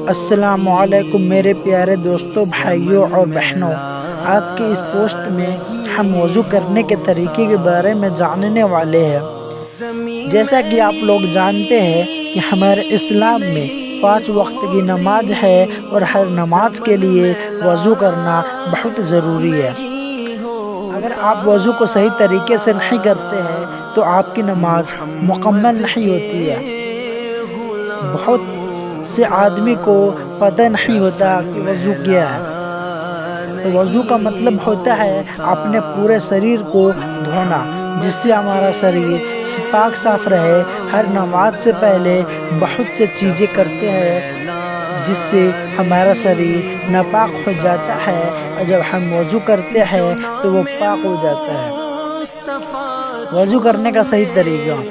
السلام علیکم میرے پیارے دوستوں، بھائیوں اور بہنوں۔ آج کی اس پوسٹ میں ہم وضو کرنے کے طریقے کے بارے میں جاننے والے ہیں۔ جیسا کہ آپ لوگ جانتے ہیں کہ ہمارے اسلام میں 5 وقت کی نماز ہے اور ہر نماز کے لیے وضو کرنا بہت ضروری ہے۔ اگر آپ وضو کو صحیح طریقے سے نہیں کرتے ہیں تو آپ کی نماز مکمل نہیں ہوتی ہے۔ بہت سے آدمی کو پتہ نہیں ہوتا کہ وضو کیا ہے۔ تو وضو کا مطلب ہوتا ہے اپنے پورے شریر کو دھونا، جس سے ہمارا شریر پاک صاف رہے۔ ہر نماز سے پہلے بہت سے چیزیں کرتے ہیں جس سے ہمارا شریر ناپاک ہو جاتا ہے، اور جب ہم وضو کرتے ہیں تو وہ پاک ہو جاتا ہے۔ وضو کرنے کا صحیح طریقہ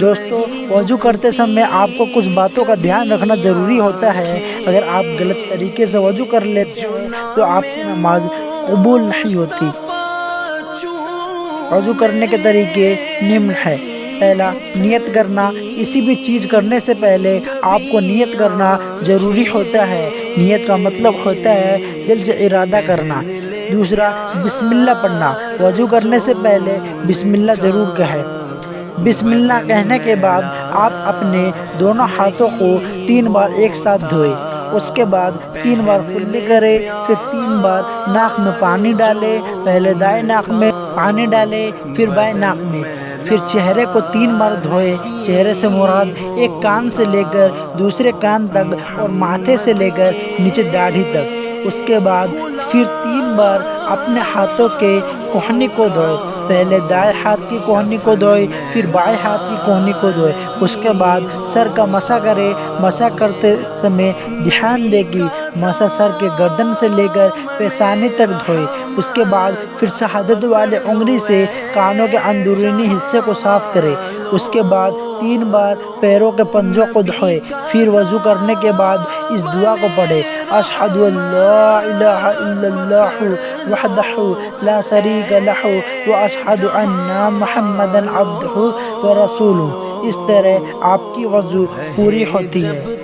دوستو، وضو کرتے سمے آپ کو کچھ باتوں کا دھیان رکھنا ضروری ہوتا ہے۔ اگر آپ غلط طریقے سے وضو کر لیتے ہیں تو آپ کی نماز قبول نہیں ہوتی۔ وضو کرنے کے طریقے نمن ہے۔ پہلا، نیت کرنا۔ کسی بھی چیز کرنے سے پہلے آپ کو نیت کرنا ضروری ہوتا ہے۔ نیت کا مطلب ہوتا ہے دل سے ارادہ کرنا۔ دوسرا، بسم اللہ پڑھنا۔ وضو کرنے سے پہلے بسم اللہ ضرور کہیں۔ بسم اللہ کہنے کے بعد آپ اپنے دونوں ہاتھوں کو 3 بار ایک ساتھ دھوئیں۔ اس کے بعد 3 بار کلی کریں، پھر 3 بار ناک میں پانی ڈالیں۔ پہلے دائیں ناک میں پانی ڈالیں، پھر بائیں ناک میں۔ پھر چہرے کو 3 بار دھوئیں۔ چہرے سے مراد ایک کان سے لے کر دوسرے کان تک اور ماتھے سے لے کر نیچے داڑھی تک۔ اس کے بعد پھر 3 بار اپنے ہاتھوں کے کوہنی کو دھوئیں۔ پہلے دائیں ہاتھ کی کوہنی کو دھوئیں، پھر بائیں ہاتھ کی کوہنی کو دھوئیں۔ اس کے بعد سر کا مسح کریں۔ مسح کرتے سمے دھیان دیں کہ مسح سر کے گردن سے لے کر پیشانی تک دھوئیں۔ اس کے بعد پھر شہادت والی انگلی سے کانوں کے اندرونی حصے کو صاف کریں۔ اس کے بعد 3 بار پیروں کے پنجوں کو دھوئیں۔ پھر وضو کرنے کے بعد اس دعا کو پڑھیں: اشہد ان لا الہ الا اللہ وحدہ لا شریک لہ واشہد ان محمدا عبدہ ورسولہ۔ اس طرح آپ کی وضو پوری ہوتی ہے۔